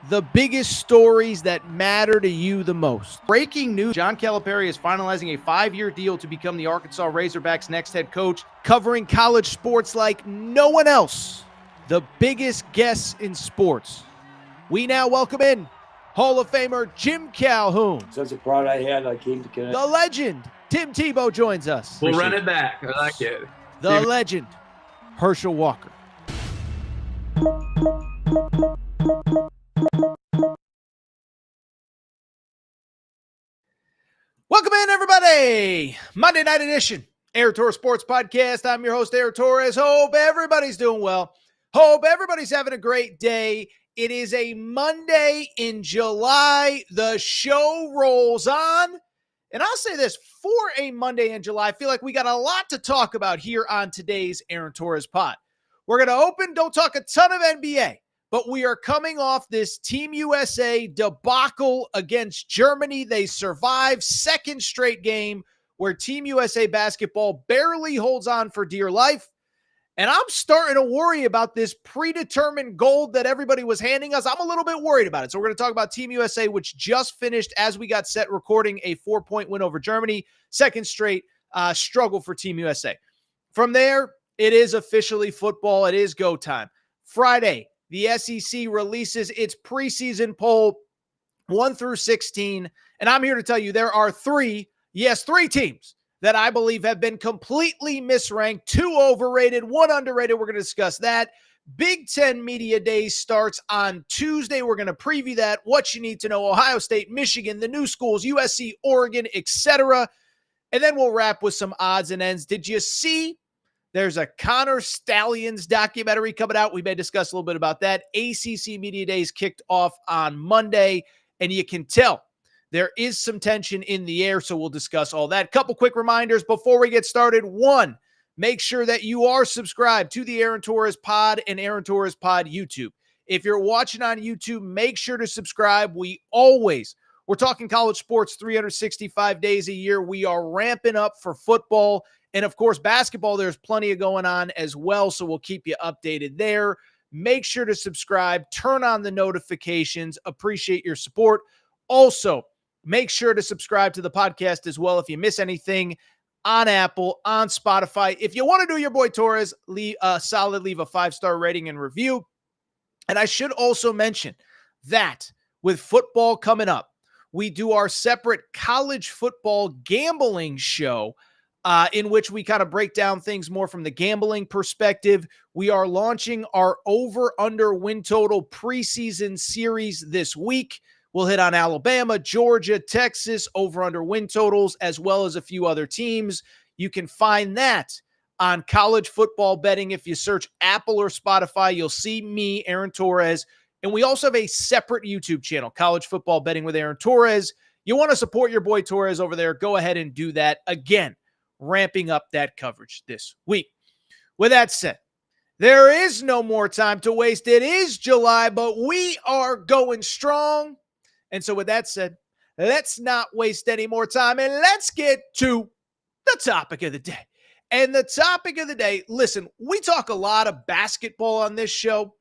the biggest stories that matter to you the most. Breaking news, John Calipari is finalizing a 5-year deal to become the Arkansas Razorbacks' next head coach, covering college sports like no one else. The biggest guests in sports. We now welcome in Hall of Famer Jim Calhoun. Such a pride I had, I came to Connecticut. The legend, Tim Tebow, joins us. We'll run it back. I like it. The legend, Herschel Walker. Welcome in, everybody. Monday night edition, Aaron Torres Sports Podcast. I'm your host, Aaron Torres. Hope everybody's doing well. Hope everybody's having a great day. It is a Monday in July. The show rolls on. And I'll say this, for a Monday in July, I feel like we got a lot to talk about here on today's Aaron Torres Pod. We're going to don't talk a ton of NBA, but we are coming off this Team USA debacle against Germany. They survived second straight game where Team USA basketball barely holds on for dear life. And I'm starting to worry about this predetermined gold that everybody was handing us. I'm a little bit worried about it. So we're going to talk about Team USA, which just finished as we got set recording a 4-point win over Germany. Second straight struggle for Team USA. From there, it is officially football. It is go time. Friday, the SEC releases its preseason poll 1 through 16. And I'm here to tell you there are three teams that I believe have been completely misranked, 2 overrated, 1 underrated. We're going to discuss that. Big Ten Media Days starts on Tuesday. We're going to preview that, what you need to know, Ohio State, Michigan, the new schools, USC, Oregon, etc. And then we'll wrap with some odds and ends. Did you see there's a Connor Stallions documentary coming out? We may discuss a little bit about that. ACC Media Days kicked off on Monday, and you can tell there is some tension in the air, so we'll discuss all that. Couple quick reminders before we get started. 1, make sure that you are subscribed to the Aaron Torres Pod and Aaron Torres Pod YouTube. If you're watching on YouTube, make sure to subscribe. We're talking college sports 365 days a year. We are ramping up for football. And, of course, basketball, there's plenty of going on as well, so we'll keep you updated there. Make sure to subscribe. Turn on the notifications. Appreciate your support. Also, make sure to subscribe to the podcast as well if you miss anything on Apple, on Spotify. If you want to do your boy Torres, leave a 5-star rating and review. And I should also mention that with football coming up, we do our separate college football gambling show in which we kind of break down things more from the gambling perspective. We are launching our over-under win total preseason series this week. We'll hit on Alabama, Georgia, Texas, over-under win totals, as well as a few other teams. You can find that on college football betting. If you search Apple or Spotify, you'll see me, Aaron Torres. And we also have a separate YouTube channel, College Football Betting with Aaron Torres. You want to support your boy Torres over there, go ahead and do that. Again, ramping up that coverage this week. With that said, there is no more time to waste. It is July, but we are going strong. And so with that said, let's not waste any more time and let's get to the topic of the day. And the topic of the day, listen, we talk a lot of basketball on this show.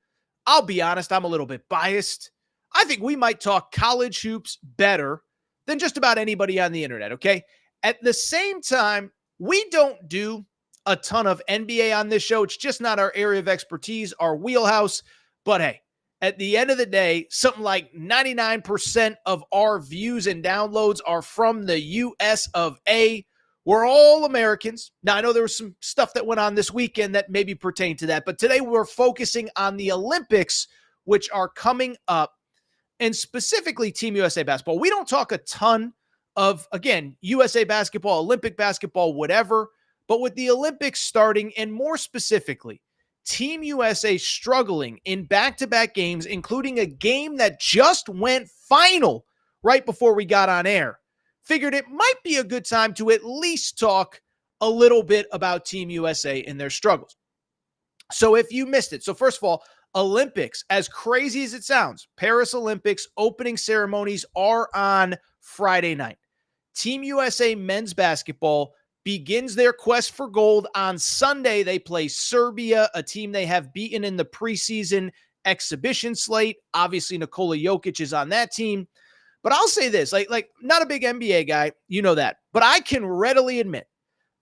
I'll be honest, I'm a little bit biased. I think we might talk college hoops better than just about anybody on the internet, okay? At the same time, we don't do a ton of NBA on this show. It's just not our area of expertise, our wheelhouse. But hey, at the end of the day, something like 99% of our views and downloads are from the US of A. We're all Americans. Now, I know there was some stuff that went on this weekend that maybe pertained to that, but today we're focusing on the Olympics, which are coming up, and specifically Team USA basketball. We don't talk a ton of, again, USA basketball, Olympic basketball, whatever, but with the Olympics starting, and more specifically, Team USA struggling in back-to-back games, including a game that just went final right before we got on air. Figured it might be a good time to at least talk a little bit about Team USA and their struggles. So if you missed it, so first of all, Olympics, as crazy as it sounds, Paris Olympics opening ceremonies are on Friday night. Team USA men's basketball begins their quest for gold on Sunday. They play Serbia, a team they have beaten in the preseason exhibition slate. Obviously, Nikola Jokic is on that team. But I'll say this, like not a big NBA guy, you know that. But I can readily admit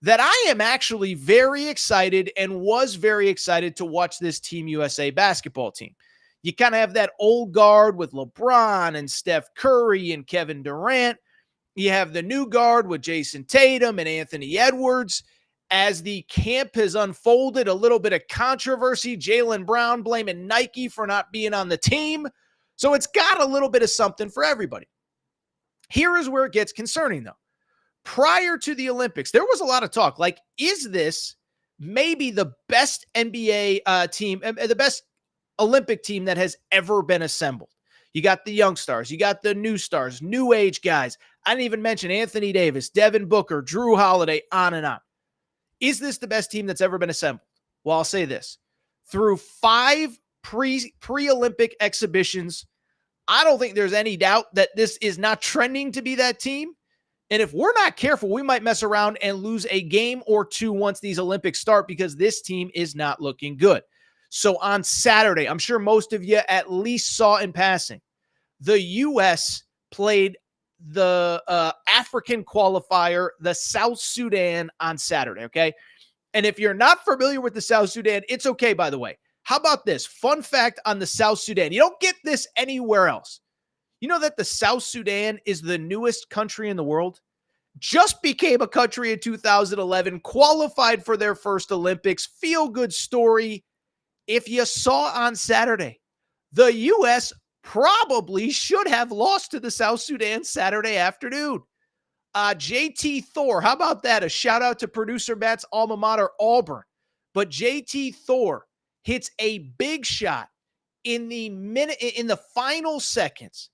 that I am actually very excited and was very excited to watch this Team USA basketball team. You kind of have that old guard with LeBron and Steph Curry and Kevin Durant. You have the new guard with Jason Tatum and Anthony Edwards. As the camp has unfolded, a little bit of controversy. Jaylen Brown blaming Nike for not being on the team. So it's got a little bit of something for everybody. Here is where it gets concerning, though. Prior to the Olympics, there was a lot of talk. Like, is this maybe the best NBA team, the best Olympic team that has ever been assembled? You got the young stars. You got the new stars, new age guys. I didn't even mention Anthony Davis, Devin Booker, Drew Holiday, on and on. Is this the best team that's ever been assembled? Well, I'll say this. Through 5 pre-Olympic exhibitions, I don't think there's any doubt that this is not trending to be that team. And if we're not careful, we might mess around and lose a game or two once these Olympics start because this team is not looking good. So on Saturday, I'm sure most of you at least saw in passing, the U.S. played the African qualifier, the South Sudan, on Saturday, okay? And if you're not familiar with the South Sudan, it's okay, by the way. How about this? Fun fact on the South Sudan. You don't get this anywhere else. You know that the South Sudan is the newest country in the world? Just became a country in 2011, qualified for their first Olympics. Feel-good story. If you saw on Saturday, the U.S. probably should have lost to the South Sudan Saturday afternoon. JT Thor, how about that? A shout out to producer Matt's alma mater, Auburn. But JT Thor hits a big shot in the final seconds.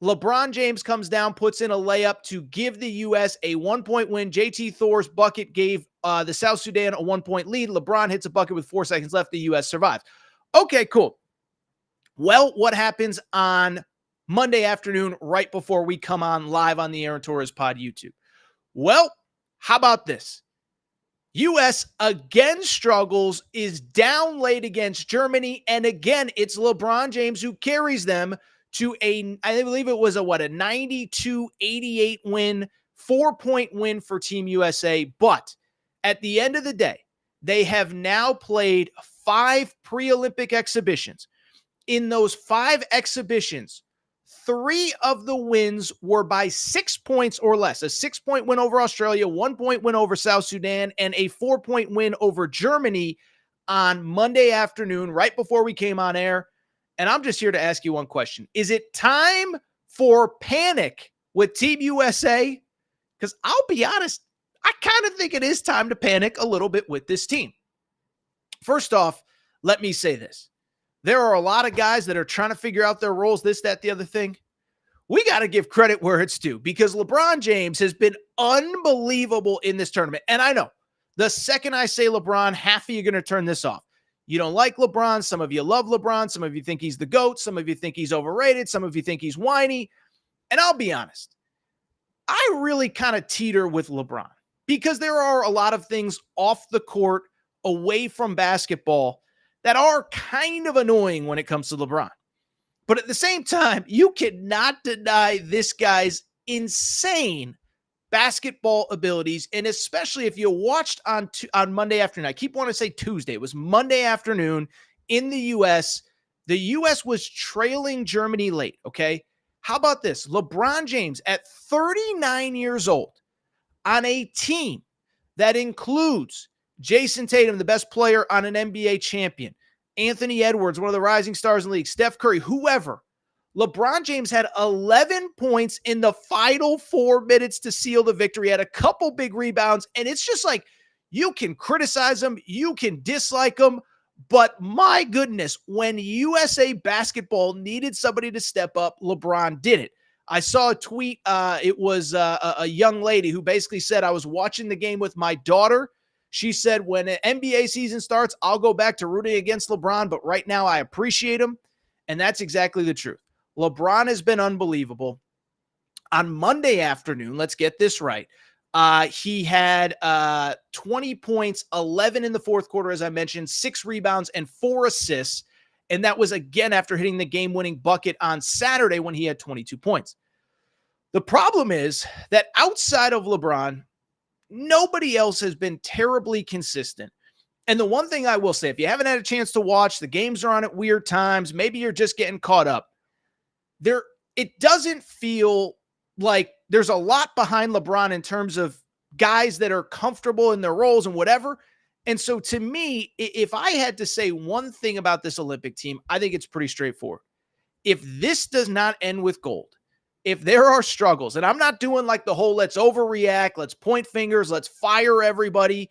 LeBron James comes down, puts in a layup to give the U.S. a 1-point win. JT Thor's bucket gave the South Sudan a 1-point lead. LeBron hits a bucket with 4 seconds left. The U.S. survives. Okay, cool. Well, what happens on Monday afternoon right before we come on live on the Aaron Torres Pod YouTube? Well, how about this? U.S. again struggles, is down late against Germany, and again, it's LeBron James who carries them to I believe it was a 92-88 win, 4-point win for Team USA. But at the end of the day, they have now played 5 pre-Olympic exhibitions. In those 5 exhibitions, 3 of the wins were by 6 points or less. A 6-point win over Australia, 1-point win over South Sudan, and a 4-point win over Germany on Monday afternoon, right before we came on air. And I'm just here to ask you one question. Is it time for panic with Team USA? Because I'll be honest, I kind of think it is time to panic a little bit with this team. First off, let me say this. There are a lot of guys that are trying to figure out their roles, this, that, the other thing. We got to give credit where it's due because LeBron James has been unbelievable in this tournament. And I know the second I say LeBron, half of you are going to turn this off. You don't like LeBron. Some of you love LeBron. Some of you think he's the GOAT. Some of you think he's overrated. Some of you think he's whiny. And I'll be honest, I really kind of teeter with LeBron because there are a lot of things off the court, away from basketball, that are kind of annoying when it comes to LeBron. But at the same time, you cannot deny this guy's insane basketball abilities, and especially if you watched on Monday afternoon. I keep wanting to say Tuesday. It was Monday afternoon in the U.S. The U.S. was trailing Germany late, okay? How about this? LeBron James, at 39 years old, on a team that includes Jason Tatum, the best player on an NBA champion, Anthony Edwards, one of the rising stars in the league, Steph Curry, whoever. LeBron James had 11 points in the final 4 minutes to seal the victory, had a couple big rebounds, and it's just like, you can criticize him, you can dislike him, but my goodness, when USA basketball needed somebody to step up, LeBron did it. I saw a tweet, it was a young lady who basically said, I was watching the game with my daughter. She said, when an NBA season starts, I'll go back to rooting against LeBron, but right now I appreciate him, and that's exactly the truth. LeBron has been unbelievable. On Monday afternoon, let's get this right, he had 20 points, 11 in the fourth quarter, as I mentioned, 6 rebounds, and 4 assists. And that was again after hitting the game-winning bucket on Saturday when he had 22 points. The problem is that outside of LeBron, nobody else has been terribly consistent. And the one thing I will say, if you haven't had a chance to watch, the games are on at weird times, maybe you're just getting caught up. It doesn't feel like there's a lot behind LeBron in terms of guys that are comfortable in their roles and whatever. And so to me, if I had to say one thing about this Olympic team, I think it's pretty straightforward. If this does not end with gold, if there are struggles, and I'm not doing like the whole let's overreact, let's point fingers, let's fire everybody.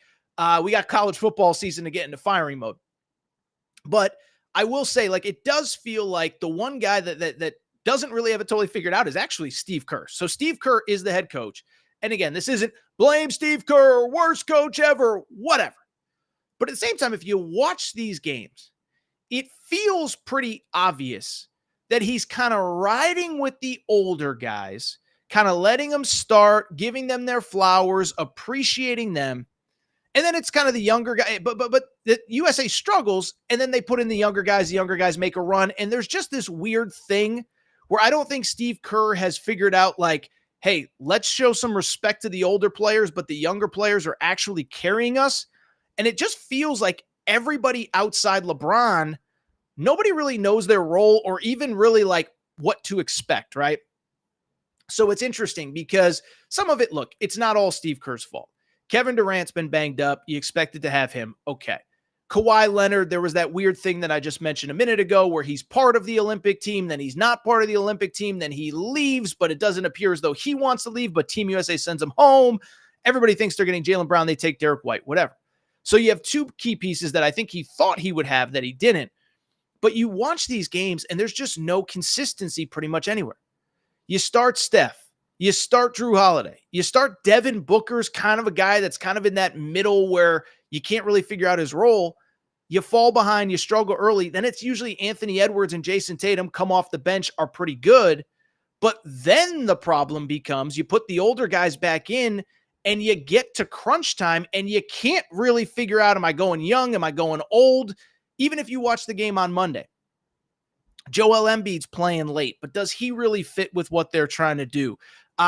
We got college football season to get into firing mode. But I will say, like, it does feel like the one guy that doesn't really have it totally figured out is actually Steve Kerr. So Steve Kerr is the head coach. And again, this isn't blame Steve Kerr, worst coach ever, whatever. But at the same time, if you watch these games, it feels pretty obvious that he's kind of riding with the older guys, kind of letting them start, giving them their flowers, appreciating them. And then it's kind of the younger guy, but the USA struggles, and then they put in the younger guys make a run. And there's just this weird thing where I don't think Steve Kerr has figured out, like, hey, let's show some respect to the older players, but the younger players are actually carrying us. And it just feels like everybody outside LeBron, nobody really knows their role or even really like what to expect, right? So it's interesting because some of it, look, it's not all Steve Kerr's fault. Kevin Durant's been banged up. You expected to have him. Okay. Kawhi Leonard, there was that weird thing that I just mentioned a minute ago where he's part of the Olympic team, then he's not part of the Olympic team, then he leaves, but it doesn't appear as though he wants to leave, but Team USA sends him home. Everybody thinks they're getting Jaylen Brown. They take Derek White, whatever. So you have two key pieces that I think he thought he would have that he didn't. But you watch these games, and there's just no consistency pretty much anywhere. You start Steph. You start Drew Holiday. You start Devin Booker's kind of a guy that's kind of in that middle where you can't really figure out his role. You fall behind, you struggle early. Then it's usually Anthony Edwards and Jason Tatum come off the bench are pretty good. But then the problem becomes you put the older guys back in and you get to crunch time and you can't really figure out, am I going young? Am I going old? Even if you watch the game on Monday, Joel Embiid's playing late, but does he really fit with what they're trying to do?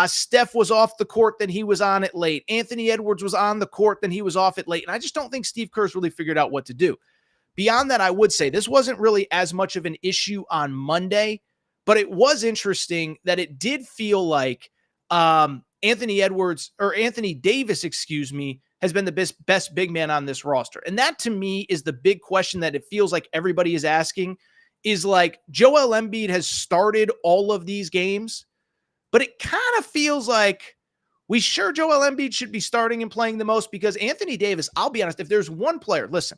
Steph was off the court, then he was on it late. Anthony Edwards was on the court, then he was off it late. And I just don't think Steve Kerr's really figured out what to do. Beyond that, I would say this wasn't really as much of an issue on Monday, but it was interesting that it did feel like Anthony Davis, has been the best big man on this roster. And that to me is the big question that it feels like everybody is asking is like Joel Embiid has started all of these games, but it kind of feels like we sure Joel Embiid should be starting and playing the most because Anthony Davis, I'll be honest, if there's one player, listen,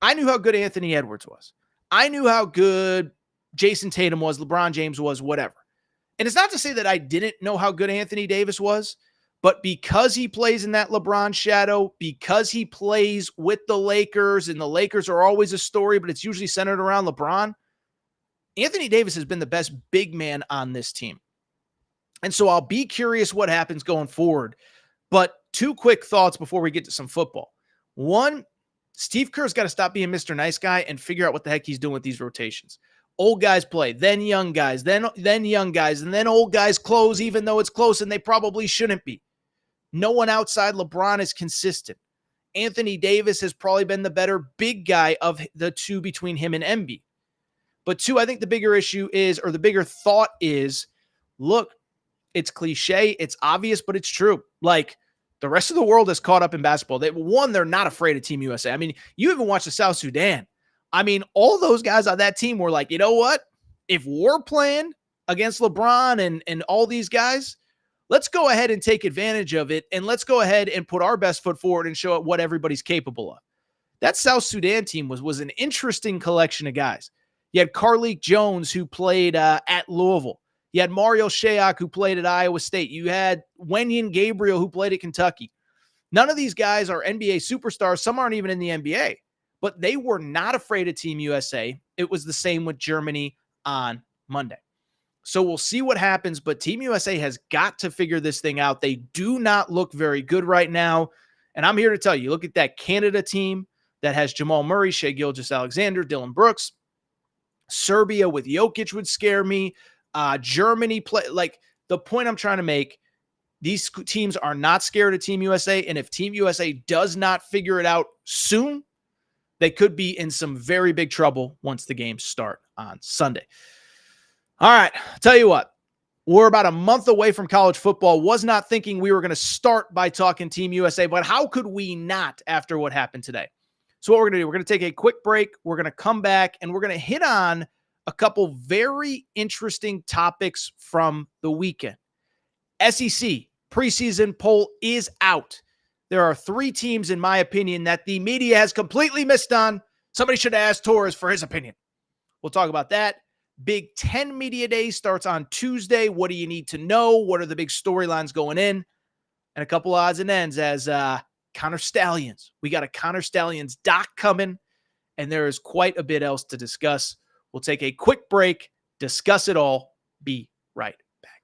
I knew how good Anthony Edwards was. I knew how good Jason Tatum was, LeBron James was, whatever. And it's not to say that I didn't know how good Anthony Davis was, but because he plays in that LeBron shadow, because he plays with the Lakers, and the Lakers are always a story, but it's usually centered around LeBron, Anthony Davis has been the best big man on this team. And so I'll be curious what happens going forward. But two quick thoughts before we get to some football. One, Steve Kerr's got to stop being Mr. Nice Guy and figure out what the heck he's doing with these rotations. Old guys play, then young guys, then young guys, and then old guys close even though it's close and they probably shouldn't be. No one outside LeBron is consistent. Anthony Davis has probably been the better big guy of the two between him and Embiid. But two, I think the bigger issue is, or the bigger thought is, look, it's cliche, it's obvious, but it's true. Like, the rest of the world has caught up in basketball. They're not afraid of Team USA. I mean, you even watch the South Sudan. I mean, all those guys on that team were like, you know what? If we're playing against LeBron and all these guys, let's go ahead and take advantage of it, and let's go ahead and put our best foot forward and show what everybody's capable of. That South Sudan team was an interesting collection of guys. You had Carlik Jones, who played at Louisville. You had Mario Shayok, who played at Iowa State. You had Wenyen Gabriel, who played at Kentucky. None of these guys are NBA superstars. Some aren't even in the NBA. But they were not afraid of Team USA. It was the same with Germany on Monday. So we'll see what happens, but Team USA has got to figure this thing out. They do not look very good right now. And I'm here to tell you, look at that Canada team that has Jamal Murray, Shai Gilgeous-Alexander, Dylan Brooks. Serbia with Jokic would scare me. Germany play, like, the point I'm trying to make, these teams are not scared of Team USA. And if Team USA does not figure it out soon, they could be in some very big trouble once the games start on Sunday. All right, tell you what, we're about a month away from college football. Was not thinking we were going to start by talking Team USA, but how could we not after what happened today? So what we're going to do, we're going to take a quick break. We're going to come back and we're going to hit on a couple very interesting topics from the weekend. SEC Preseason Poll is out. There are 3 teams, in my opinion, that the media has completely missed on. Somebody should have asked Torres for his opinion. We'll talk about that. Big 10 Media Day starts on Tuesday. What do you need to know? What are the big storylines going in? And a couple odds and ends as Connor Stallions. We got a Connor Stallions doc coming, and there is quite a bit else to discuss. We'll take a quick break, discuss it all. Be right back.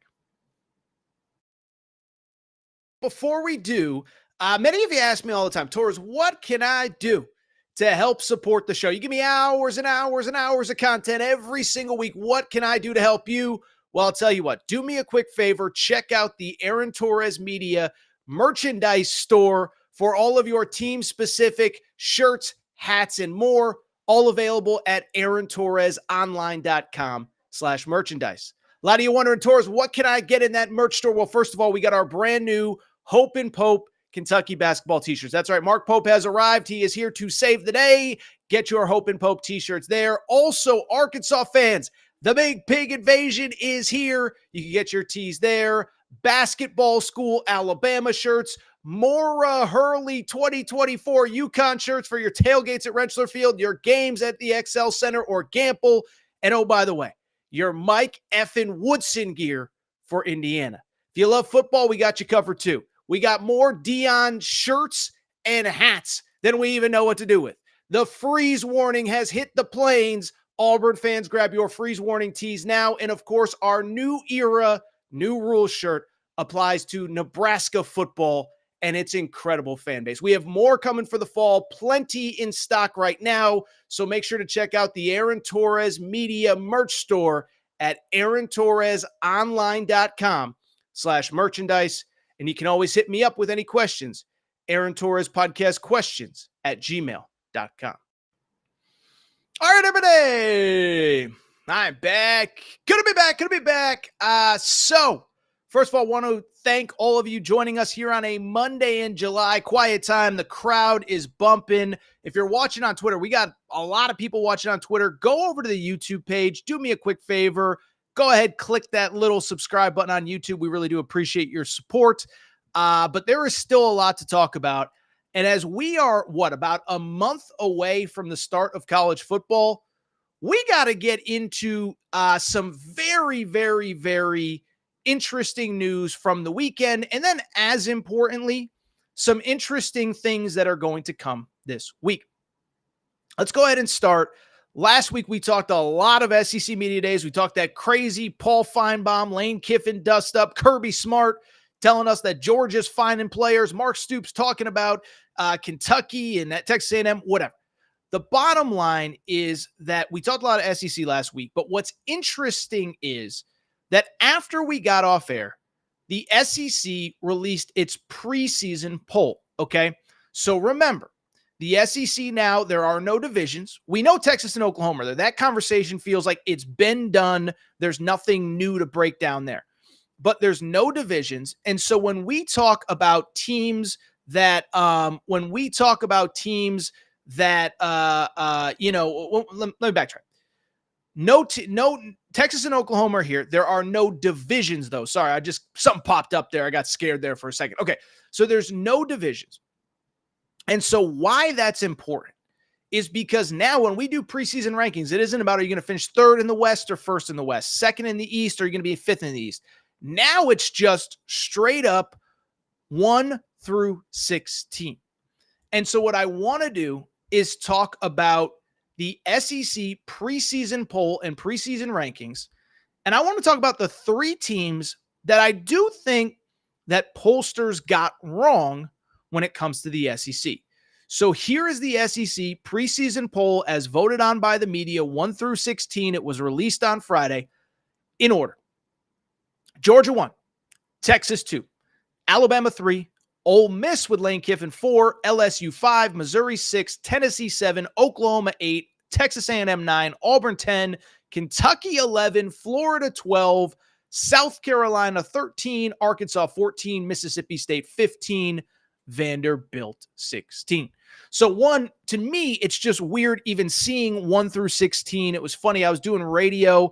Before we do, many of you ask me all the time, Torres, what can I do to help support the show? You give me hours and hours and hours of content every single week. What can I do to help you? Well, I'll tell you what, do me a quick favor. Check out the Aaron Torres Media merchandise store for all of your team-specific shirts, hats, and more, all available at aarontorresonline.com/merchandise. A lot of you wondering, Torres, what can I get in that merch store? Well, first of all, we got our brand new Hope and Pope Kentucky basketball t-shirts. That's right. Mark Pope has arrived. He is here to save the day. Get your Hope and Pope t-shirts there. Also, Arkansas fans, the Big Pig Invasion is here. You can get your tees there. Basketball School Alabama shirts. Mora Hurley 2024 UConn shirts for your tailgates at Rentschler Field, your games at the XL Center or Gamble. And oh, by the way, your Mike effing Woodson gear for Indiana. If you love football, we got you covered too. We got more Dion shirts and hats than we even know what to do with. The freeze warning has hit the plains. Auburn fans, grab your freeze warning tees now. And of course, our new era, new rules shirt applies to Nebraska football and its incredible fan base. We have more coming for the fall, plenty in stock right now. So make sure to check out the Aaron Torres Media merch store at aarontorresonline.com/merchandise. And you can always hit me up with any questions. Aaron Torres Podcast Questions at gmail.com. All right, everybody. I'm back. Gonna be back. So, first of all, I want to thank all of you joining us here on a Monday in July. Quiet time. The crowd is bumping. If you're watching on Twitter, we got a lot of people watching on Twitter. Go over to the YouTube page. Do me a quick favor. Go ahead, click that little subscribe button on YouTube. We really do appreciate your support. But there is still a lot to talk about. And as we are, about a month away from the start of college football, we got to get into some very, very, very interesting news from the weekend. And then, as importantly, some interesting things that are going to come this week. Let's go ahead and start. Last week, we talked a lot of SEC Media Days. We talked that crazy Paul Feinbaum, Lane Kiffin dust up, Kirby Smart telling us that Georgia's finding players, Mark Stoops talking about Kentucky and that Texas A&M, whatever. The bottom line is that we talked a lot of SEC last week, but what's interesting is that after we got off air, the SEC released its preseason poll, okay? So remember, the SEC now, there are no divisions. We know Texas and Oklahoma are there. That conversation feels like it's been done. There's nothing new to break down there. But there's no divisions. And so when we talk about teams that, let me backtrack. No, Texas and Oklahoma are here. There are no divisions, though. Sorry, something popped up there. I got scared there for a second. Okay, so there's no divisions. And so why that's important is because now when we do preseason rankings, it isn't about are you going to finish third in the West or first in the West, second in the East, or are you going to be fifth in the East? Now it's just straight up 1 through 16. And so what I want to do is talk about the SEC preseason poll and preseason rankings. And I want to talk about the 3 teams that I do think that pollsters got wrong when it comes to the SEC. So here is the SEC preseason poll as voted on by the media, 1 through 16. It was released on Friday in order. Georgia 1, Texas 2, Alabama 3, Ole Miss with Lane Kiffin 4, LSU 5, Missouri 6, Tennessee 7, Oklahoma 8, Texas A&M 9, Auburn 10, Kentucky 11, Florida 12, South Carolina 13, Arkansas 14, Mississippi State 15, Vanderbilt 16. So one, to me, it's just weird even seeing 1 through 16. It was funny. I was doing radio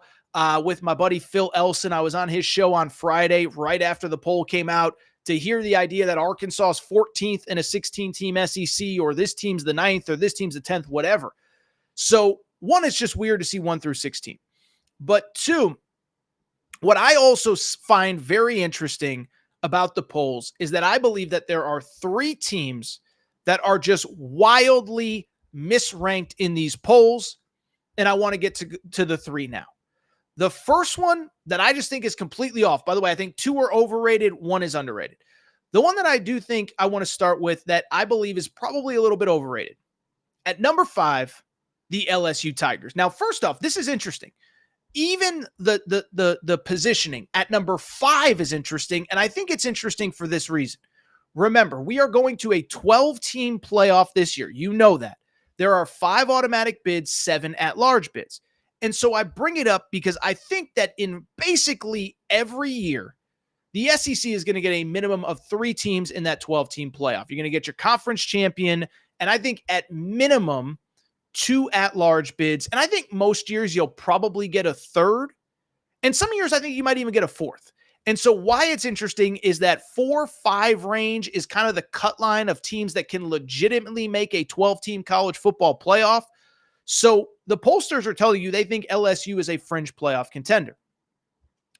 with my buddy Phil Elson. I was on his show on Friday right after the poll came out to hear the idea that Arkansas is 14th in a 16-team SEC, or this team's the 9th, or this team's the 10th, whatever. So one, it's just weird to see 1 through 16. But two, what I also find very interesting about the polls is that I believe that there are 3 teams that are just wildly misranked in these polls, and I want to get to the 3 now. The first one that I just think is completely off, by the way, I think 2 are overrated, 1 is underrated. The one that I do think I want to start with that I believe is probably a little bit overrated. At number 5, the LSU Tigers. Now, first off, this is interesting. Even the positioning at number 5 is interesting, and I think it's interesting for this reason. Remember, we are going to a 12-team playoff this year. You know that. There are 5 automatic bids, 7 at-large bids. And so I bring it up because I think that in basically every year, the SEC is going to get a minimum of 3 teams in that 12-team playoff. You're going to get your conference champion, and I think at minimum 2 at-large bids. And I think most years you'll probably get a 3rd. And some years I think you might even get a 4th. And so why it's interesting is that 4-5 range is kind of the cut line of teams that can legitimately make a 12-team college football playoff. So the pollsters are telling you they think LSU is a fringe playoff contender.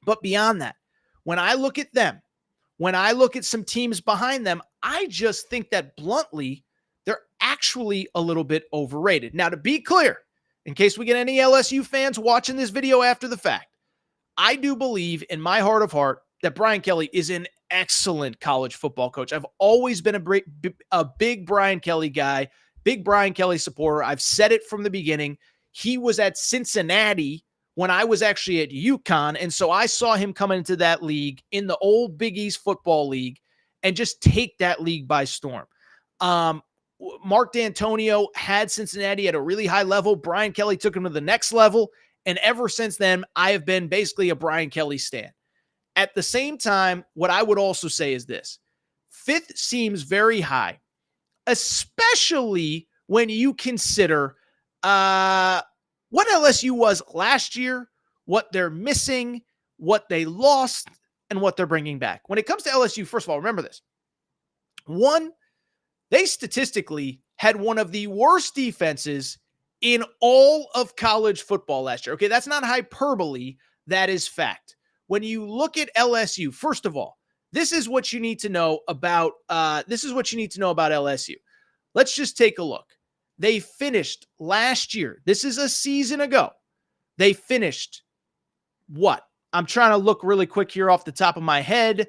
But beyond that, when I look at them, when I look at some teams behind them, I just think that bluntly, they're actually a little bit overrated. Now, to be clear, in case we get any LSU fans watching this video after the fact, I do believe in my heart of heart that Brian Kelly is an excellent college football coach. I've always been a big Brian Kelly guy. Big Brian Kelly supporter. I've said it from the beginning. He was at Cincinnati when I was actually at UConn, and so I saw him come into that league in the old Big East football league and just take that league by storm. Mark D'Antonio had Cincinnati at a really high level. Brian Kelly took him to the next level, and ever since then, I have been basically a Brian Kelly stan. At the same time, what I would also say is this. 5th seems very high, especially when you consider what LSU was last year, what they're missing, what they lost, and what they're bringing back. When it comes to LSU, first of all, remember this. 1, they statistically had one of the worst defenses in all of college football last year. Okay, that's not hyperbole. That is fact. When you look at LSU, first of all, this is what you need to know about LSU. Let's just take a look. They finished last year. This is a season ago. They finished what? I'm trying to look really quick here off the top of my head.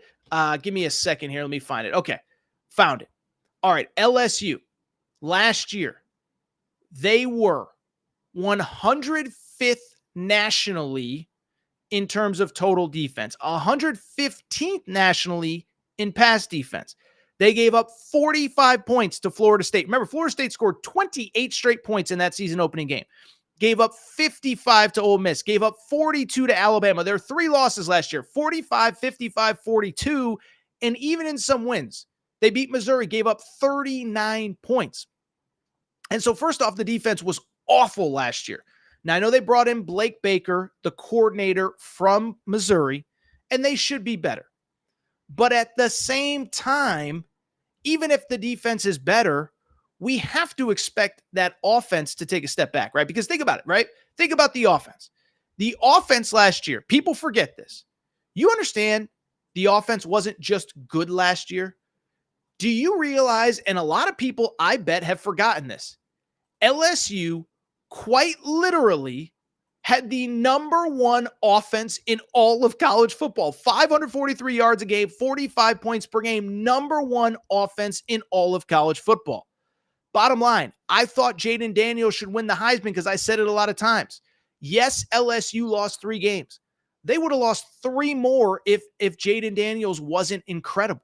Give me a second here. Let me find it. Okay, found it. All right, LSU last year, they were 105th nationally in terms of total defense, 115th nationally in pass defense. They gave up 45 points to Florida State. Remember, Florida State scored 28 straight points in that season opening game. Gave up 55 to Ole Miss. Gave up 42 to Alabama. There are 3 losses last year, 45, 55, 42, and even in some wins. They beat Missouri, gave up 39 points. And so first off, the defense was awful last year. Now, I know they brought in Blake Baker, the coordinator from Missouri, and they should be better. But at the same time, even if the defense is better, we have to expect that offense to take a step back, right? Because think about it, right? Think about the offense. The offense last year, people forget this. You understand the offense wasn't just good last year? Do you realize, and a lot of people, I bet, have forgotten this, LSU quite literally had the number 1 offense in all of college football. 543 yards a game, 45 points per game, number 1 offense in all of college football. Bottom line, I thought Jaden Daniels should win the Heisman because I said it a lot of times. Yes, LSU lost 3 games. They would have lost 3 more if Jaden Daniels wasn't incredible.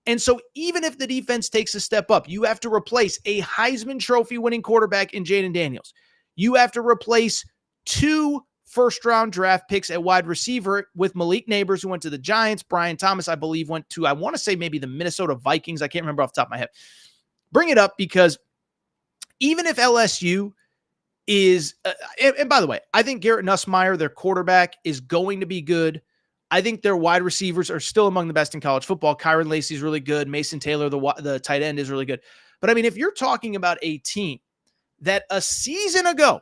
And so even if the defense takes a step up, you have to replace a Heisman Trophy winning quarterback in Jaden Daniels. You have to replace 2 first-round draft picks at wide receiver with Malik Neighbors, who went to the Giants. Brian Thomas, I believe, went to, I want to say maybe the Minnesota Vikings. I can't remember off the top of my head. Bring it up because even if LSU is, and by the way, I think Garrett Nussmeier, their quarterback, is going to be good. I think their wide receivers are still among the best in college football. Kyron Lacey is really good. Mason Taylor, the tight end, is really good. But I mean, if you're talking about a team that a season ago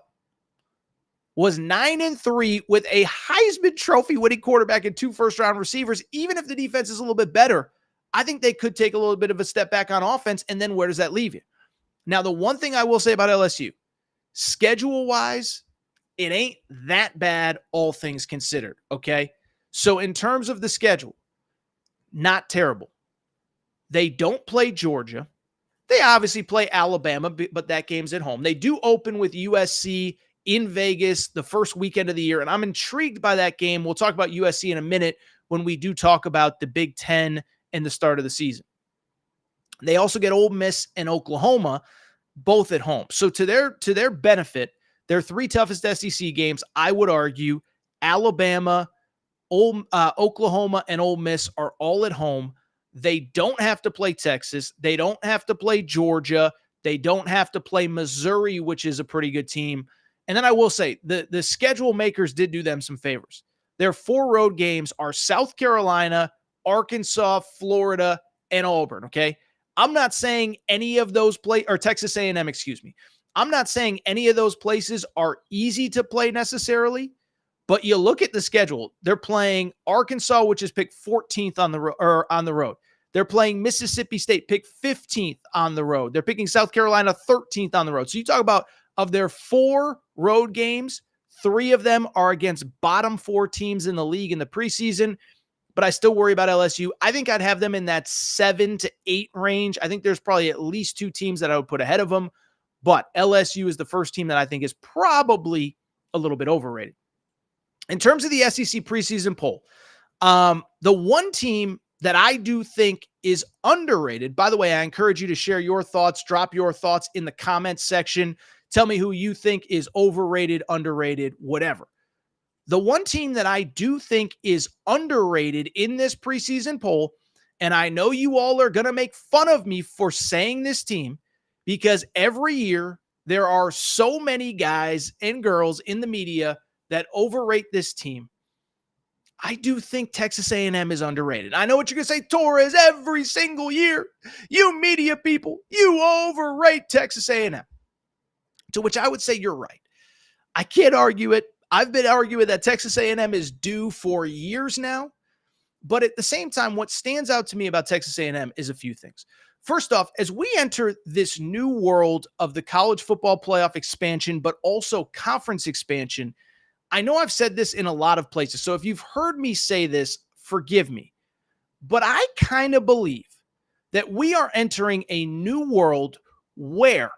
was 9-3 with a Heisman Trophy winning quarterback and 2 first-round receivers, even if the defense is a little bit better, I think they could take a little bit of a step back on offense, and then where does that leave you? Now, the one thing I will say about LSU, schedule-wise, it ain't that bad, all things considered, okay? So in terms of the schedule, not terrible. They don't play Georgia. They obviously play Alabama, but that game's at home. They do open with USC in Vegas the first weekend of the year, and I'm intrigued by that game. We'll talk about USC in a minute when we do talk about the Big Ten and the start of the season. They also get Ole Miss and Oklahoma, both at home. So to their benefit, their 3 toughest SEC games, I would argue, Alabama, Oklahoma, and Ole Miss are all at home. They don't have to play Texas. They don't have to play Georgia. They don't have to play Missouri, which is a pretty good team. And then I will say, the schedule makers did do them some favors. Their 4 road games are South Carolina, Arkansas, Florida, and Auburn, okay? I'm not saying any of those or Texas A&M, excuse me. I'm not saying any of those places are easy to play necessarily, but you look at the schedule. They're playing Arkansas, which is picked 14th on the road. They're playing Mississippi State, picked 15th on the road. They're picking South Carolina 13th on the road. So you talk about, of their 4 road games, 3 of them are against bottom 4 teams in the league in the preseason, but I still worry about LSU. I think I'd have them in that 7 to 8 range. I think there's probably at least 2 teams that I would put ahead of them, but LSU is the first team that I think is probably a little bit overrated. In terms of the SEC preseason poll, the one team that I do think is underrated, by the way, I encourage you to share your thoughts, drop your thoughts in the comments section. Tell me who you think is overrated, underrated, whatever. The one team that I do think is underrated in this preseason poll, and I know you all are going to make fun of me for saying this team, because every year there are so many guys and girls in the media that overrate this team. I do think Texas A&M is underrated. I know what you're going to say, Torres, every single year. You media people, you overrate Texas A&M. To which I would say you're right. I can't argue it. I've been arguing that Texas A&M is due for years now. But at the same time, what stands out to me about Texas A&M is a few things. First off, as we enter this new world of the college football playoff expansion, but also conference expansion, I know I've said this in a lot of places, so if you've heard me say this, forgive me. But I kind of believe that we are entering a new world where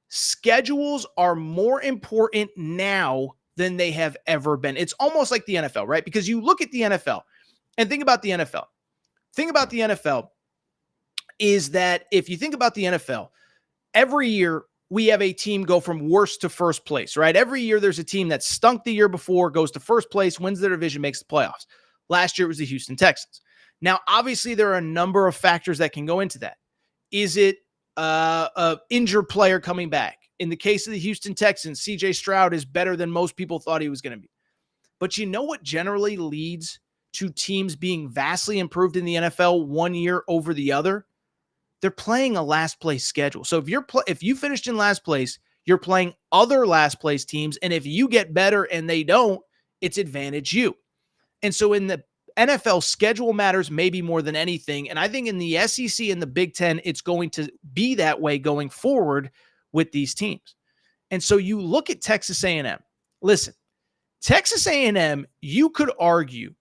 schedules are more important now than they have ever been. It's almost like the NFL, right? Because you look at the NFL and think about the NFL. Think about the NFL is that if you think about the NFL, every year we have a team go from worst to first place, right? Every year there's a team that stunk the year before, goes to first place, wins their division, makes the playoffs. Last year it was the Houston Texans. Now, obviously there are a number of factors that can go into that. Is it an injured player coming back? In the case of the Houston Texans, CJ Stroud is better than most people thought he was going to be. But you know what generally leads to teams being vastly improved in the NFL one year over the other? They're playing a last place schedule. So if you finished in last place, you're playing other last place teams. And if you get better and they don't, it's advantage you. And so in the NFL, schedule matters maybe more than anything. And I think in the SEC and the Big Ten, it's going to be that way going forward with these teams. And so you look at Texas A&M. Listen, Texas A&M, you could argue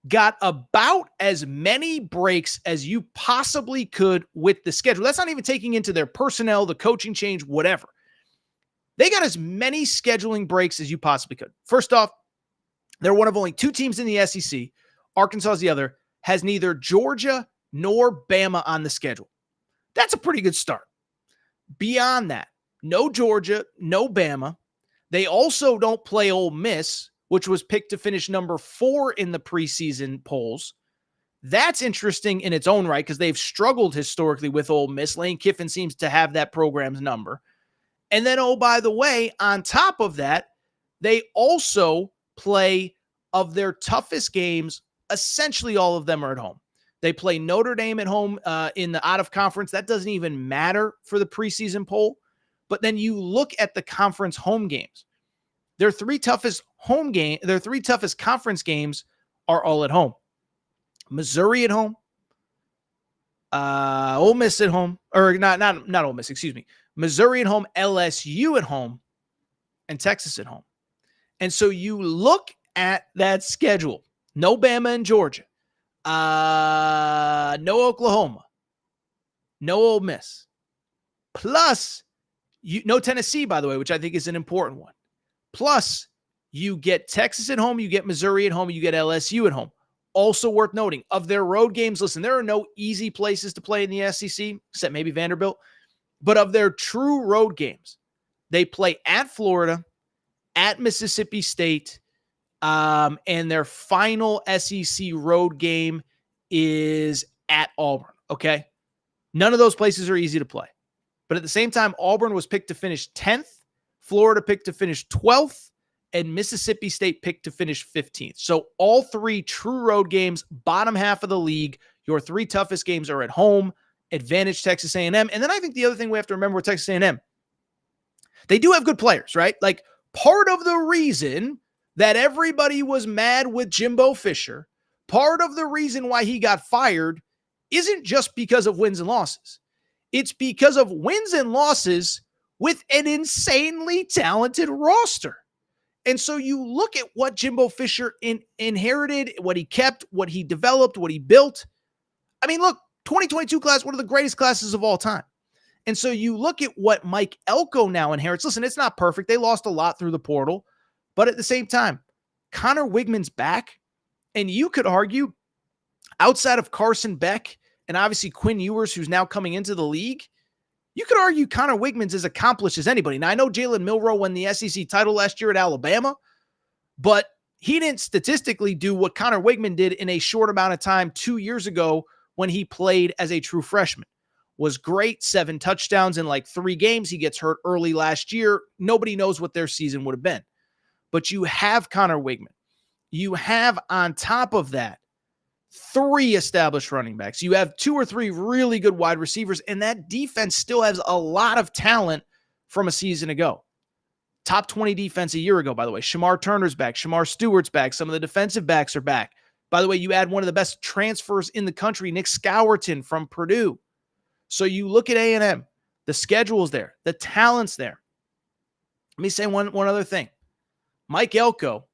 got about as many breaks as you possibly could with the schedule. That's not even taking into their personnel, the coaching change, whatever. They got as many scheduling breaks as you possibly could. First off, they're one of only 2 teams in the SEC. Arkansas is the other, has neither Georgia nor Bama on the schedule. That's a pretty good start. Beyond that, no Georgia, no Bama. They also don't play Ole Miss, which was picked to finish number 4 in the preseason polls. That's interesting in its own right because they've struggled historically with Ole Miss. Lane Kiffin seems to have that program's number. And then, oh, by the way, on top of that, they also play of their toughest games. Essentially, all of them are at home. They play Notre Dame at home in the out-of-conference. That doesn't even matter for the preseason poll. But then you look at the conference home games. Their 3 toughest conference games are all at home. Missouri at home, Ole Miss at home, or not Ole Miss, excuse me. Missouri at home, LSU at home, and Texas at home. And so you look at that schedule. No Bama and Georgia. No Oklahoma. No Ole Miss. Plus, no Tennessee, by the way, which I think is an important one. Plus, you get Texas at home, you get Missouri at home, you get LSU at home. Also worth noting, of their road games, listen, there are no easy places to play in the SEC, except maybe Vanderbilt. But of their true road games, they play at Florida, at Mississippi State, and their final SEC road game is at Auburn, okay? None of those places are easy to play. But at the same time, Auburn was picked to finish 10th, Florida picked to finish 12th, and Mississippi State picked to finish 15th. So all 3 true road games, bottom half of the league. Your 3 toughest games are at home. Advantage Texas A&M. And then I think the other thing we have to remember with Texas A&M, they do have good players, right? Like part of the reason that everybody was mad with Jimbo Fisher, part of the reason why he got fired isn't just because of wins and losses. It's because of wins and losses with an insanely talented roster. And so you look at what Jimbo Fisher inherited, what he kept, what he developed, what he built. I mean, look, 2022 class, one of the greatest classes of all time. And so you look at what Mike Elko now inherits. Listen, it's not perfect. They lost a lot through the portal. But at the same time, Connor Wigman's back. And you could argue, outside of Carson Beck and obviously Quinn Ewers, who's now coming into the league, you could argue Connor Wigman's as accomplished as anybody. Now, I know Jalen Milroe won the SEC title last year at Alabama, but he didn't statistically do what Connor Wigman did in a short amount of time 2 years ago when he played as a true freshman. Was great, 7 touchdowns in like 3 games. He gets hurt early last year. Nobody knows what their season would have been. But you have Connor Wigman. You have, on top of that, 3 established running backs. You have 2 or 3 really good wide receivers, and that defense still has a lot of talent from a season ago. Top 20 defense a year ago, by the way. Shamar Turner's back. Shamar Stewart's back. Some of the defensive backs are back. By the way, you add one of the best transfers in the country, Nick Scourton from Purdue. So you look at A&M, the schedule's there, the talent's there. Let me say one other thing. Mike Elko,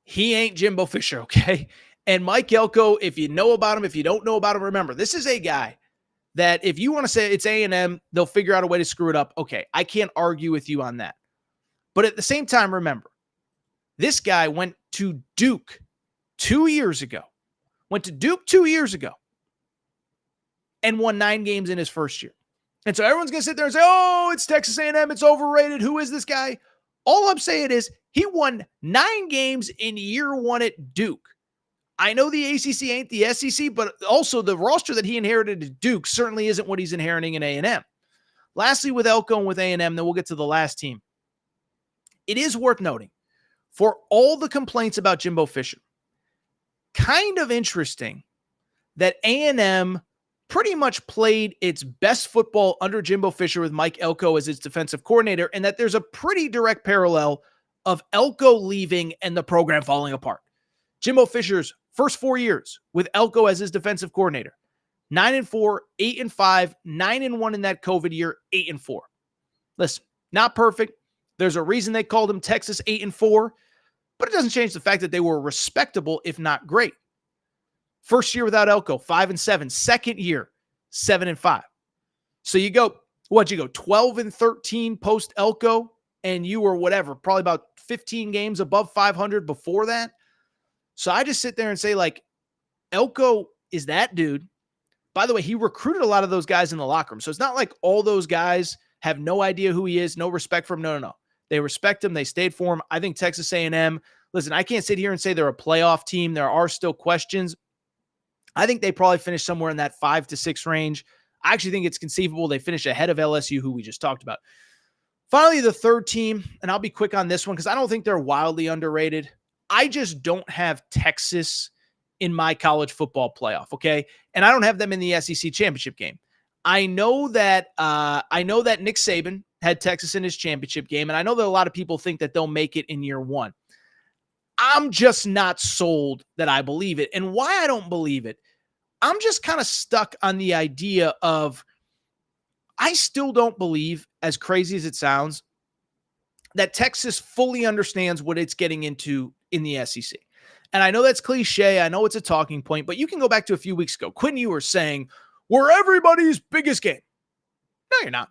he ain't Jimbo Fisher, okay? And Mike Elko, if you know about him, if you don't know about him, remember, this is a guy that if you want to say it's A&M, they'll figure out a way to screw it up. Okay, I can't argue with you on that. But at the same time, remember, this guy went to Duke 2 years ago. Went to Duke 2 years ago and won 9 games in his first year. And so everyone's going to sit there and say, oh, it's Texas A&M, it's overrated. Who is this guy? All I'm saying is he won 9 games in year 1 at Duke. I know the ACC ain't the SEC, but also the roster that he inherited at Duke certainly isn't what he's inheriting in A&M. Lastly, with Elko and with A&M, then we'll get to the last team. It is worth noting, for all the complaints about Jimbo Fisher, kind of interesting that A&M pretty much played its best football under Jimbo Fisher with Mike Elko as its defensive coordinator, and that there's a pretty direct parallel of Elko leaving and the program falling apart. Jimbo Fisher's first 4 years with Elko as his defensive coordinator, 9-4, 8-5, 9-1 in that COVID year, 8-4. Listen, not perfect. There's a reason they called him Texas 8-4, but it doesn't change the fact that they were respectable, if not great. First year without Elko, 5-7. Second year, 7-5. So you go, 12-13 post Elko, and you were whatever, probably about 15 games above 500 before that. So I just sit there and say, like, Elko is that dude. By the way, he recruited a lot of those guys in the locker room. So it's not like all those guys have no idea who he is, no respect for him. No. They respect him. They stayed for him. I think Texas A&M, listen, I can't sit here and say they're a playoff team. There are still questions. I think they probably finish somewhere in that 5-6 range. I actually think it's conceivable they finish ahead of LSU, who we just talked about. Finally, the third team, and I'll be quick on this one because I don't think they're wildly underrated. I just don't have Texas in my college football playoff, okay? And I don't have them in the SEC championship game. I know that Nick Saban had Texas in his championship game, and I know that a lot of people think that they'll make it in year one. I'm just not sold that I believe it. And why I don't believe it, I'm just kind of stuck on the idea of, I still don't believe, as crazy as it sounds, that Texas fully understands what it's getting into in the SEC. And I know that's cliche. I know it's a talking point, but you can go back to a few weeks ago. Quinn Ewers saying, we're everybody's biggest game. No, you're not.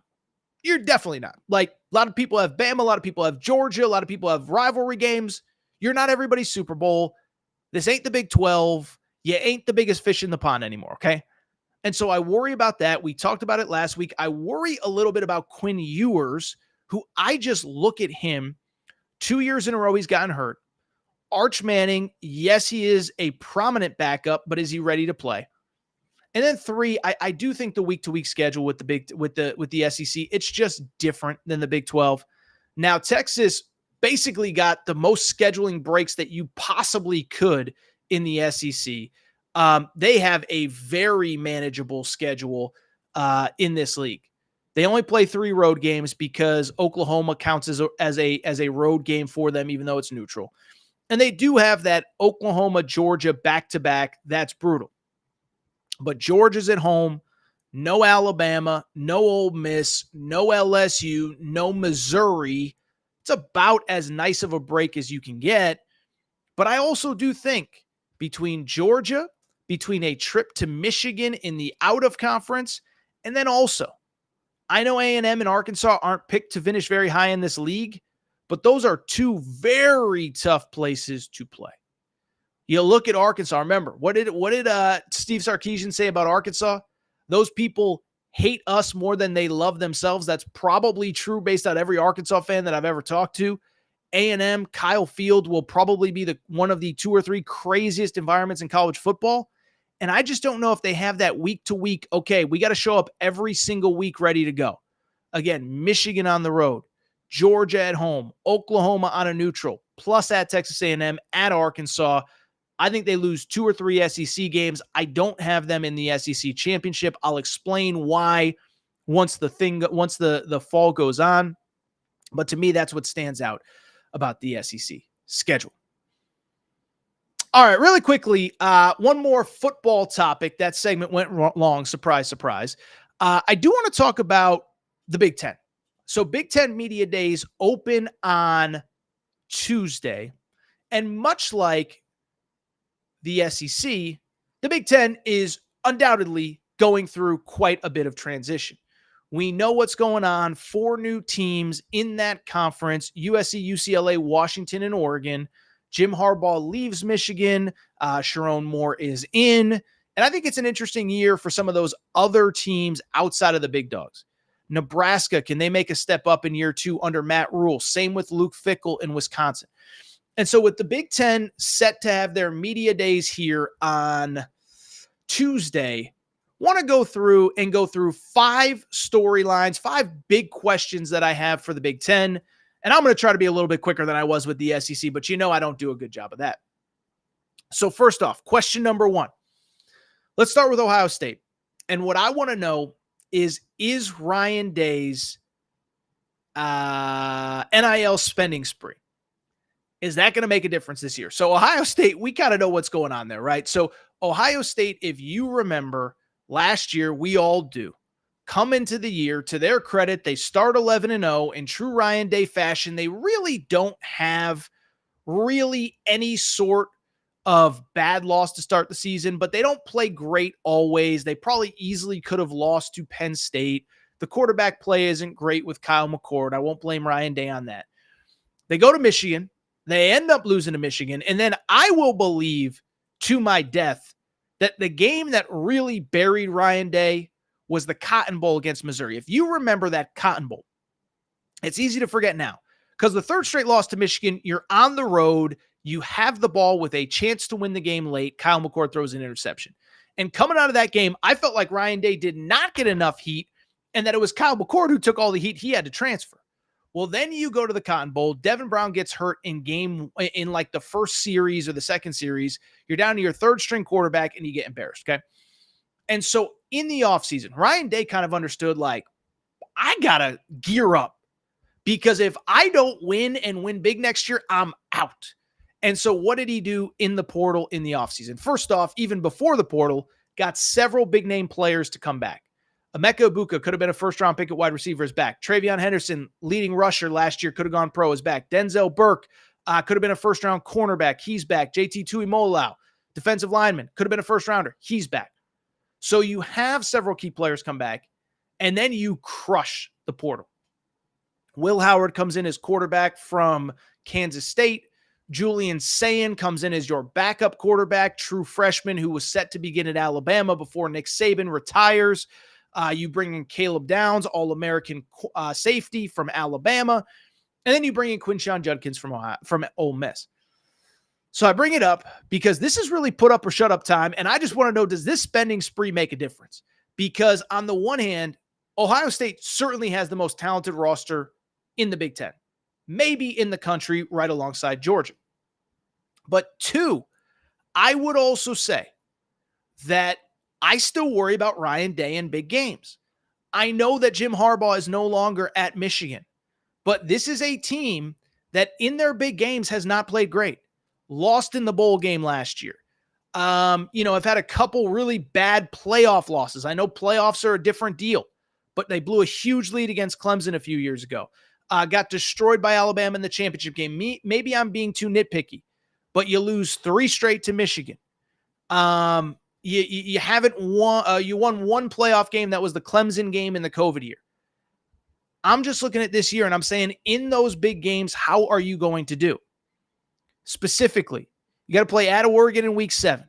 You're definitely not. Like, a lot of people have Bama, a lot of people have Georgia, a lot of people have rivalry games. You're not everybody's Super Bowl. This ain't the Big 12. You ain't the biggest fish in the pond anymore, okay? And so I worry about that. We talked about it last week. I worry a little bit about Quinn Ewers, who I just look at him. 2 years in a row he's gotten hurt. Arch Manning, yes, he is a prominent backup, but is he ready to play? And then 3, I do think the week-to-week schedule with the SEC, it's just different than the Big 12. Now, Texas basically got the most scheduling breaks that you possibly could in the SEC. They have a very manageable schedule in this league. They only play 3 road games because Oklahoma counts as a road game for them, even though it's neutral. And they do have that Oklahoma-Georgia back-to-back. That's brutal. But Georgia's at home, no Alabama, no Ole Miss, no LSU, no Missouri. It's about as nice of a break as you can get. But I also do think between Georgia, between a trip to Michigan in the out-of-conference, and then also, I know A&M and Arkansas aren't picked to finish very high in this league, but those are 2 very tough places to play. You look at Arkansas. Remember, what did Steve Sarkisian say about Arkansas? Those people hate us more than they love themselves. That's probably true based on every Arkansas fan that I've ever talked to. A&M, Kyle Field will probably be one of the 2 or 3 craziest environments in college football. And I just don't know if they have that week-to-week, okay, we got to show up every single week ready to go. Again, Michigan on the road, Georgia at home, Oklahoma on a neutral, plus at Texas A&M, at Arkansas. I think they lose 2 or 3 SEC games. I don't have them in the SEC championship. I'll explain why once the fall goes on. But to me, that's what stands out about the SEC schedule. All right, really quickly, one more football topic. That segment went long. Surprise, surprise. I do want to talk about the Big Ten. So Big Ten Media Days open on Tuesday. And much like the SEC, the Big Ten is undoubtedly going through quite a bit of transition. We know what's going on. 4 new teams in that conference: USC, UCLA, Washington, and Oregon. Jim Harbaugh leaves Michigan. Sharon Moore is in. And I think it's an interesting year for some of those other teams outside of the big dogs. Nebraska, can they make a step up in year 2 under Matt Rule? Same with Luke Fickell in Wisconsin. And so with the Big Ten set to have their media days here on Tuesday, want to go through 5 storylines, 5 big questions that I have for the Big Ten. And I'm going to try to be a little bit quicker than I was with the SEC, but I don't do a good job of that. So first off, question number 1. Let's start with Ohio State. And what I want to know is Ryan Day's NIL spending spree, is that going to make a difference this year? So Ohio State, we kind of know what's going on there, right? So Ohio State, if you remember last year, we all do. Come into the year, to their credit, they start 11-0 in true Ryan Day fashion. They really don't have any sort of bad loss to start the season, but they don't play great always. They probably easily could have lost to Penn State. The quarterback play isn't great with Kyle McCord. I won't blame Ryan Day on that. They go to Michigan. They end up losing to Michigan. And then I will believe to my death that the game that really buried Ryan Day was the Cotton Bowl against Missouri. If you remember that Cotton Bowl, it's easy to forget now because the third straight loss to Michigan, you're on the road. You have the ball with a chance to win the game late. Kyle McCord throws an interception. And coming out of that game, I felt like Ryan Day did not get enough heat and that it was Kyle McCord who took all the heat. He had to transfer. Well, then you go to the Cotton Bowl. Devin Brown gets hurt in like the first series or the second series. You're down to your third string quarterback and you get embarrassed, okay? And so in the offseason, Ryan Day kind of understood like, I got to gear up because if I don't win and win big next year, I'm out. And so what did he do in the portal in the offseason? First off, even before the portal, got several big-name players to come back. Emeka Egbuka could have been a first-round pick at wide receiver is back. Travion Henderson, leading rusher last year, could have gone pro, is back. Denzel Burke could have been a first-round cornerback. He's back. JT Tuimoloau, defensive lineman, could have been a first-rounder. He's back. So you have several key players come back, and then you crush the portal. Will Howard comes in as quarterback from Kansas State. Julian Sayin comes in as your backup quarterback, true freshman who was set to begin at Alabama before Nick Saban retires. You bring in Caleb Downs, All-American safety from Alabama. And then you bring in Quinshon Judkins from Ole Miss. So I bring it up because this is really put up or shut up time. And I just want to know, does this spending spree make a difference? Because on the one hand, Ohio State certainly has the most talented roster in the Big Ten, maybe in the country, right alongside Georgia. But two, I would also say that I still worry about Ryan Day in big games. I know that Jim Harbaugh is no longer at Michigan, but this is a team that in their big games has not played great. Lost in the bowl game last year. I've had a couple really bad playoff losses. I know playoffs are a different deal, but they blew a huge lead against Clemson a few years ago. Got destroyed by Alabama in the championship game. Maybe I'm being too nitpicky, but you lose 3 straight to Michigan. You haven't won. You won one playoff game. That was the Clemson game in the COVID year. I'm just looking at this year and I'm saying in those big games, how are you going to do? Specifically, you got to play at Oregon in week 7.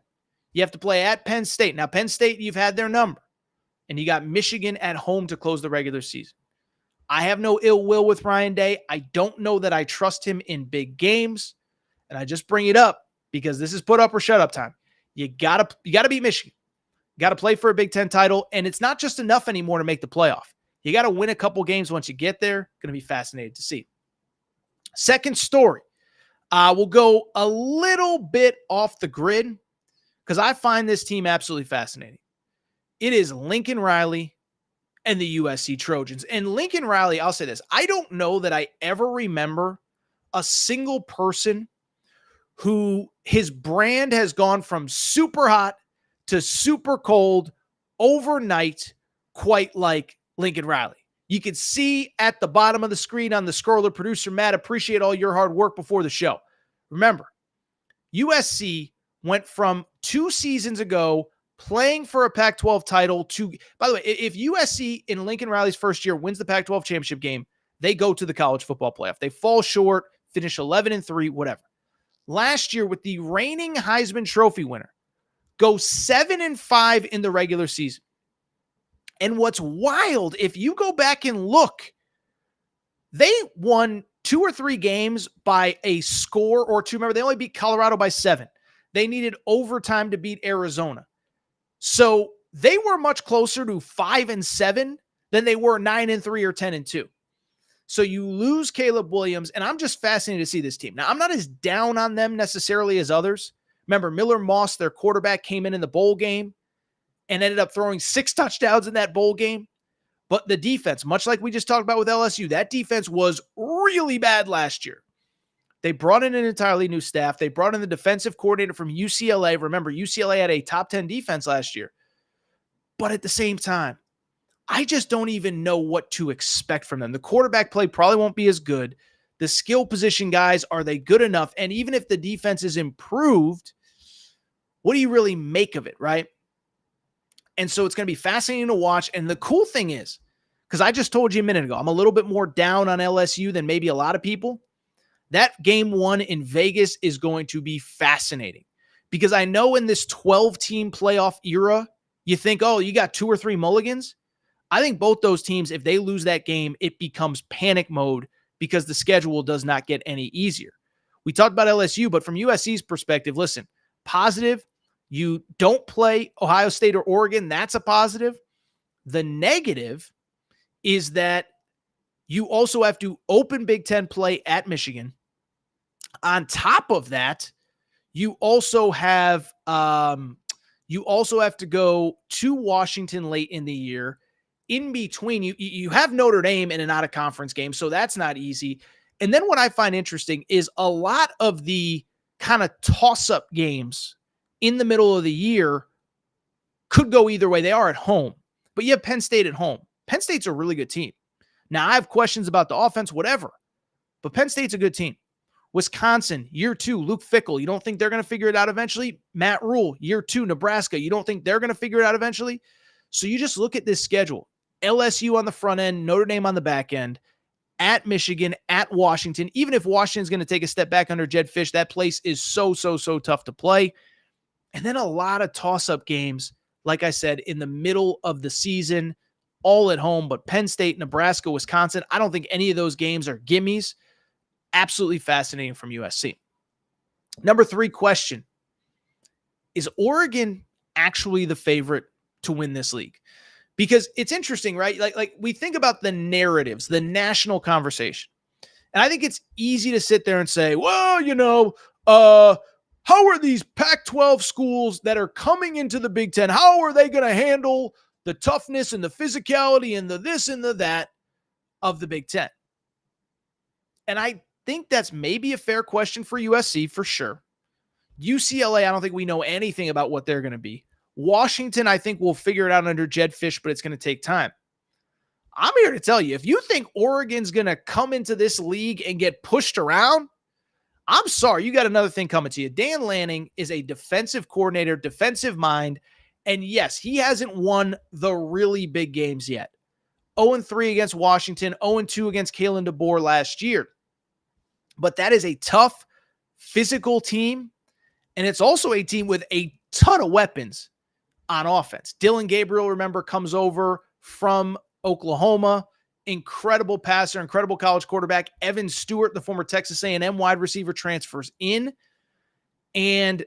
You have to play at Penn State. Now, Penn State, you've had their number. And you got Michigan at home to close the regular season. I have no ill will with Ryan Day. I don't know that I trust him in big games. And I just bring it up because this is put up or shut up time. You gotta beat Michigan. You gotta play for a Big Ten title. And it's not just enough anymore to make the playoff. You got to win a couple games once you get there. Going to be fascinated to see. Second story. We'll go a little bit off the grid because I find this team absolutely fascinating. It is Lincoln Riley and the USC Trojans. And Lincoln Riley, I'll say this. I don't know that I ever remember a single person who his brand has gone from super hot to super cold overnight quite like Lincoln Riley. You can see at the bottom of the screen on the scroller, producer Matt, appreciate all your hard work before the show. Remember, USC went from 2 seasons ago playing for a Pac-12 title to, by the way, if USC in Lincoln Riley's first year wins the Pac-12 championship game, they go to the college football playoff. They fall short, finish 11-3, whatever. Last year with the reigning Heisman Trophy winner, go 7-5 in the regular season. And what's wild, if you go back and look, they won 2 or 3 games by a score or 2. Remember, they only beat Colorado by 7. They needed overtime to beat Arizona. So they were much closer to 5-7 than they were 9-3 or 10-2. So you lose Caleb Williams, and I'm just fascinated to see this team. Now, I'm not as down on them necessarily as others. Remember, Miller Moss, their quarterback, came in the bowl game and ended up throwing 6 touchdowns in that bowl game. But the defense, much like we just talked about with LSU, that defense was really bad last year. They brought in an entirely new staff. They brought in the defensive coordinator from UCLA. Remember, UCLA had a top 10 defense last year. But at the same time, I just don't even know what to expect from them. The quarterback play probably won't be as good. The skill position guys, are they good enough? And even if the defense is improved, What do you really make of it, right? And so it's going to be fascinating to watch. And the cool thing is, because I just told you a minute ago, I'm a little bit more down on LSU than maybe a lot of people. That game 1 in Vegas is going to be fascinating because I know in this 12-team playoff era, you think, oh, you got 2 or 3 mulligans. I think both those teams, if they lose that game, it becomes panic mode because the schedule does not get any easier. We talked about LSU, but from USC's perspective, listen, positive, you don't play Ohio State or Oregon. That's a positive. The negative is that you also have to open Big Ten play at Michigan. On top of that, you also have to go to Washington late in the year. In between, you have Notre Dame in an out-of-conference game, so that's not easy. And then what I find interesting is a lot of the kind of toss-up games in the middle of the year could go either way. They are at home, but you have Penn State at home. Penn State's a really good team. Now, I have questions about the offense, whatever, but Penn State's a good team. Wisconsin, year 2, Luke Fickell. You don't think they're going to figure it out eventually? Matt Rule, year 2, Nebraska. You don't think they're going to figure it out eventually? So you just look at this schedule. LSU on the front end, Notre Dame on the back end, at Michigan, at Washington. Even if Washington's going to take a step back under Jed Fish, that place is so tough to play. And then a lot of toss-up games, like I said, in the middle of the season, all at home. But Penn State, Nebraska, Wisconsin, I don't think any of those games are gimmies. Absolutely fascinating from USC. Number 3 question. Is Oregon actually the favorite to win this league? Because it's interesting, right? Like we think about the narratives, the national conversation. And I think it's easy to sit there and say, well, how are these Pac-12 schools that are coming into the Big Ten, how are they going to handle the toughness and the physicality and the this and the that of the Big Ten? And I think that's maybe a fair question for USC for sure. UCLA, I don't think we know anything about what they're going to be. Washington, I think we'll figure it out under Jed Fish, but it's going to take time. I'm here to tell you, if you think Oregon's going to come into this league and get pushed around, I'm sorry, you got another thing coming to you. Dan Lanning is a defensive coordinator, defensive mind, and yes, he hasn't won the really big games yet. 0-3 against Washington, 0-2 against Kalen DeBoer last year. But that is a tough, physical team, and it's also a team with a ton of weapons on offense. Dylan Gabriel, remember, comes over from Oklahoma. Incredible passer, incredible college quarterback. Evan Stewart, the former Texas A&M wide receiver, transfers in. And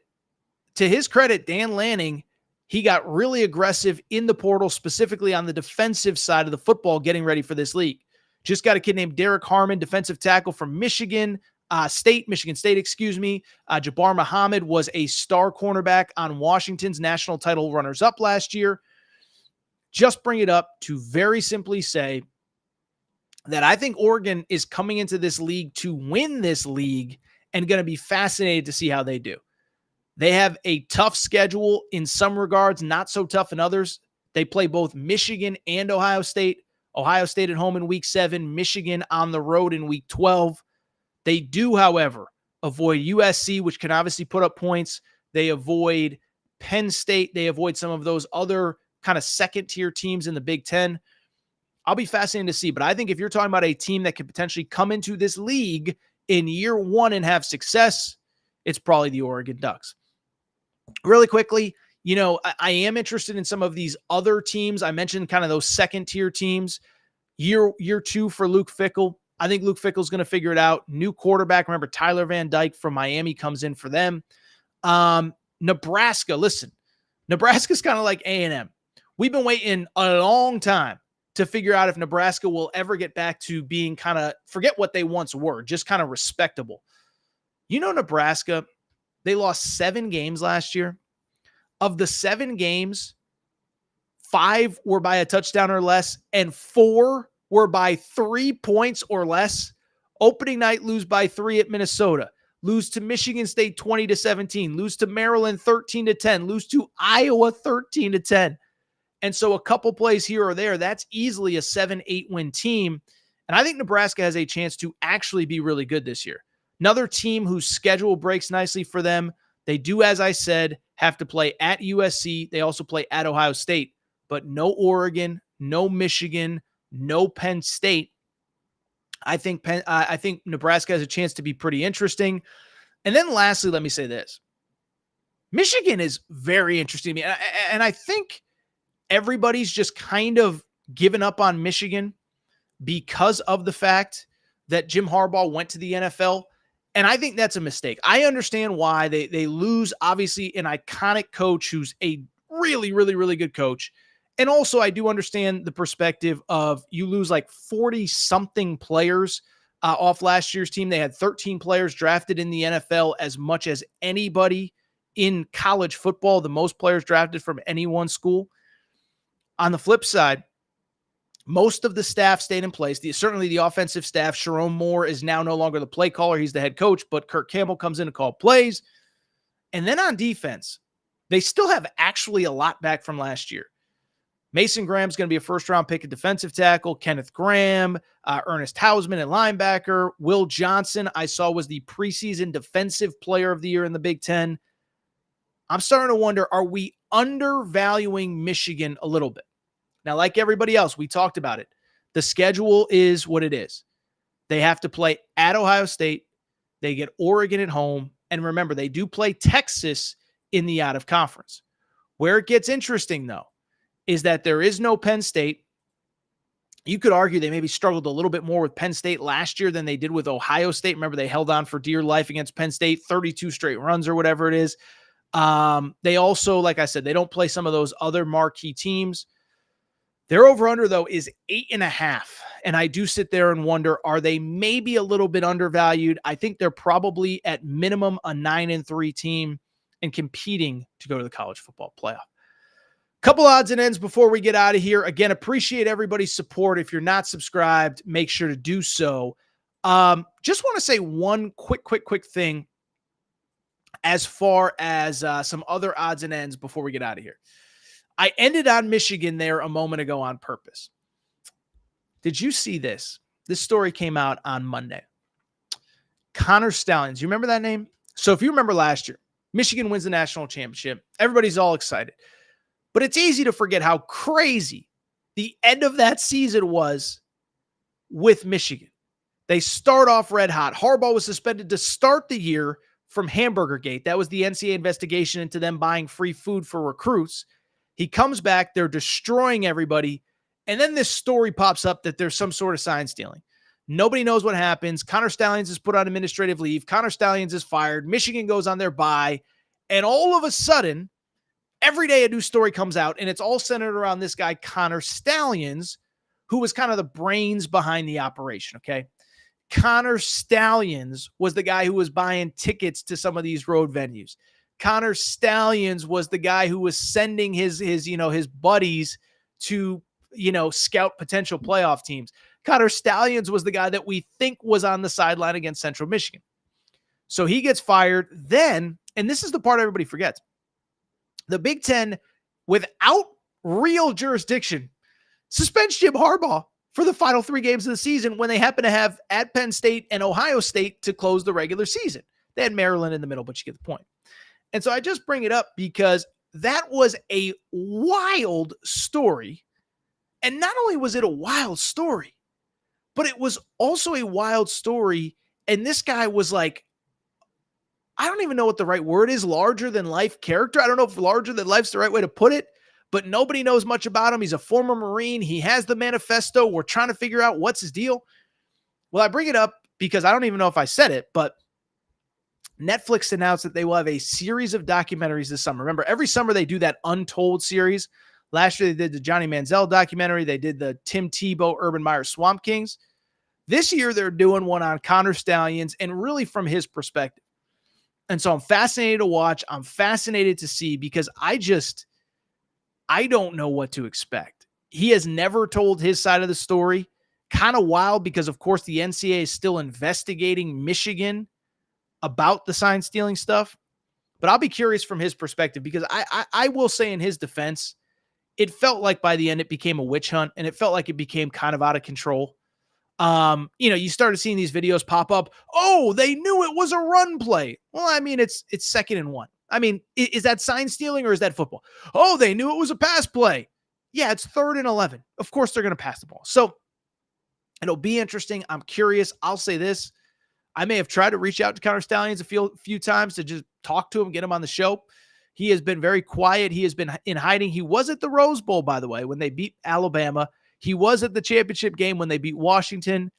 to his credit, Dan Lanning, he got really aggressive in the portal, specifically on the defensive side of the football, getting ready for this league. Just got a kid named Derek Harmon, defensive tackle from Michigan State. Jabbar Muhammad was a star cornerback on Washington's national title runners-up last year. Just bring it up to very simply say that I think Oregon is coming into this league to win this league and going to be fascinated to see how they do. They have a tough schedule in some regards, not so tough in others. They play both Michigan and Ohio State. Ohio State at home in week 7, Michigan on the road in week 12. They do, however, avoid USC, which can obviously put up points. They avoid Penn State. They avoid some of those other kind of second-tier teams in the Big Ten. I'll be fascinated to see, but I think if you're talking about a team that could potentially come into this league in year 1 and have success, it's probably the Oregon Ducks. Really quickly, I am interested in some of these other teams. I mentioned kind of those second-tier teams. Year 2 for Luke Fickell. I think Luke Fickell's going to figure it out. New quarterback. Remember, Tyler Van Dyke from Miami comes in for them. Nebraska. Listen, Nebraska's kind of like A&M. We've been waiting a long time to figure out if Nebraska will ever get back to being kind of, forget what they once were, just kind of respectable. Nebraska, they lost 7 games last year. Of the 7 games, 5 were by a touchdown or less, and 4 were by 3 points or less. Opening night, lose by 3 at Minnesota. Lose to Michigan State 20-17. Lose to Maryland 13-10. Lose to Iowa 13-10. And so a couple plays here or there, that's easily a 7-8 win team. And I think Nebraska has a chance to actually be really good this year. Another team whose schedule breaks nicely for them. They do, as I said, have to play at USC. They also play at Ohio State, but no Oregon, no Michigan, no Penn State. I think Nebraska has a chance to be pretty interesting. And then lastly, let me say this. Michigan is very interesting to me. And I think everybody's just kind of given up on Michigan because of the fact that Jim Harbaugh went to the NFL. And I think that's a mistake. I understand why they lose, obviously, an iconic coach who's a really, really, really good coach. And also, I do understand the perspective of you lose like 40-something players off last year's team. They had 13 players drafted in the NFL, as much as anybody in college football, the most players drafted from any one school. On the flip side, most of the staff stayed in place. Certainly the offensive staff. Sharon Moore is now no longer the play caller. He's the head coach, but Kirk Campbell comes in to call plays. And then on defense, they still have actually a lot back from last year. Mason Graham's going to be a first-round pick at defensive tackle. Kenneth Graham, Ernest Hausman at linebacker. Will Johnson, I saw, was the preseason defensive player of the year in the Big Ten. I'm starting to wonder, are we undervaluing Michigan a little bit? Now, like everybody else, we talked about it. The schedule is what it is. They have to play at Ohio State. They get Oregon at home. And remember, they do play Texas in the out-of-conference. Where it gets interesting, though, is that there is no Penn State. You could argue they maybe struggled a little bit more with Penn State last year than they did with Ohio State. Remember, they held on for dear life against Penn State, 32 straight runs or whatever it is. They also, like I said, they don't play some of those other marquee teams. Their over-under, though, is 8.5. And I do sit there and wonder, are they maybe a little bit undervalued? I think they're probably at minimum a 9-3 team and competing to go to the college football playoff. Couple odds and ends before we get out of here. Again, appreciate everybody's support. If you're not subscribed, make sure to do so. Just want to say one quick thing as far as some other odds and ends before we get out of here. I ended on Michigan there a moment ago on purpose. Did you see this? This story came out on Monday. Connor Stalions. You remember that name? So if you remember last year, Michigan wins the national championship. Everybody's all excited. But it's easy to forget how crazy the end of that season was with Michigan. They start off red hot. Harbaugh was suspended to start the year from Hamburger Gate. That was the NCAA investigation into them buying free food for recruits. He comes back. They're destroying everybody. And then this story pops up that there's some sort of sign stealing. Nobody knows what happens. Connor Stalions is put on administrative leave. Connor Stalions is fired. Michigan goes on their bye. And all of a sudden, every day a new story comes out, and it's all centered around this guy, Connor Stalions, who was kind of the brains behind the operation, okay? Connor Stalions was the guy who was buying tickets to some of these road venues. Connor Stalions was the guy who was sending his buddies to, scout potential playoff teams. Connor Stalions was the guy that we think was on the sideline against Central Michigan. So he gets fired. Then, and this is the part everybody forgets, the Big Ten, without real jurisdiction, suspends Jim Harbaugh for the final 3 games of the season when they happen to have at Penn State and Ohio State to close the regular season. They had Maryland in the middle, but you get the point. And so I just bring it up because that was a wild story. And not only was it a wild story, but it was also a wild story. And this guy was like, I don't even know what the right word is, larger than life character. I don't know if larger than life's the right way to put it, but nobody knows much about him. He's a former Marine. He has the manifesto. We're trying to figure out what's his deal. Well, I bring it up because I don't even know if I said it, but Netflix announced that they will have a series of documentaries this summer. Remember, every summer they do that Untold series. Last year they did the Johnny Manziel documentary. They did the Tim Tebow, Urban Meyer Swamp Kings. This year they're doing one on Connor Stalions and really from his perspective. And so I'm fascinated to watch. I'm fascinated to see because I don't know what to expect. He has never told his side of the story. Kind of wild because, of course, the NCAA is still investigating Michigan about the sign stealing stuff. But I'll be curious from his perspective because I will say in his defense, it felt like by the end it became a witch hunt and it felt like it became kind of out of control. You started seeing these videos pop up. Oh, they knew it was a run play. Well, I mean, it's 2nd and 1. I mean, is that sign stealing or is that football? Oh, they knew it was a pass play. Yeah, it's 3rd and 11. Of course they're going to pass the ball. So it'll be interesting. I'm curious. I'll say this. I may have tried to reach out to Connor Stallions a few times to just talk to him, get him on the show. He has been very quiet. He has been in hiding. He was at the Rose Bowl, by the way, when they beat Alabama. He was at the championship game when they beat Washington.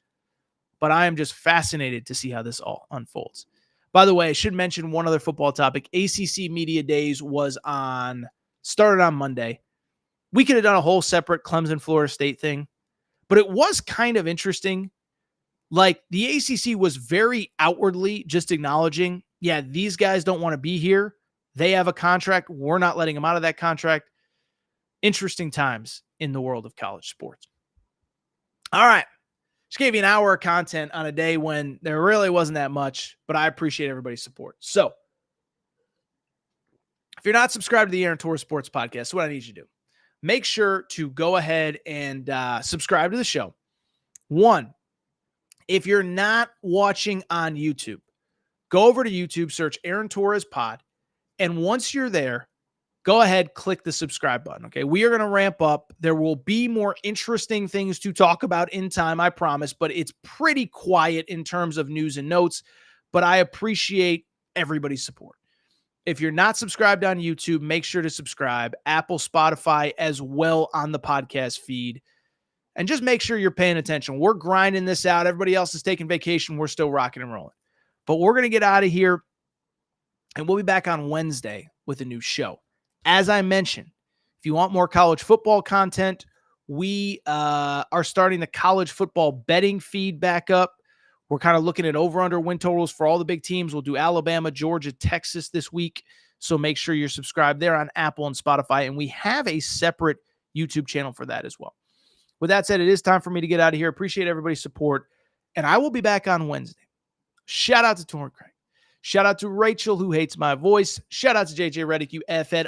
But I am just fascinated to see how this all unfolds. By the way, I should mention one other football topic. ACC Media Days started on Monday. We could have done a whole separate Clemson, Florida State thing, but it was kind of interesting. Like, the ACC was very outwardly just acknowledging, yeah, these guys don't want to be here. They have a contract. We're not letting them out of that contract. Interesting times in the world of college sports. All right. Just gave you an hour of content on a day when there really wasn't that much, but I appreciate everybody's support. So, if you're not subscribed to the Aaron Torres Sports Podcast, what I need you to do, make sure to go ahead and subscribe to the show. 1, if you're not watching on YouTube, go over to YouTube, search Aaron Torres Pod, and once you're there, go ahead, click the subscribe button, okay? We are going to ramp up. There will be more interesting things to talk about in time, I promise, but it's pretty quiet in terms of news and notes, but I appreciate everybody's support. If you're not subscribed on YouTube, make sure to subscribe. Apple, Spotify, as well on the podcast feed. And just make sure you're paying attention. We're grinding this out. Everybody else is taking vacation. We're still rocking and rolling. But we're going to get out of here, and we'll be back on Wednesday with a new show. As I mentioned, if you want more college football content, we are starting the college football betting feed back up. We're kind of looking at over-under win totals for all the big teams. We'll do Alabama, Georgia, Texas this week. So make sure you're subscribed there on Apple and Spotify. And we have a separate YouTube channel for that as well. With that said, it is time for me to get out of here. Appreciate everybody's support. And I will be back on Wednesday. Shout out to Torrin Craig. Shout out to Rachel, who hates my voice. Shout out to JJ Redick, you F-head.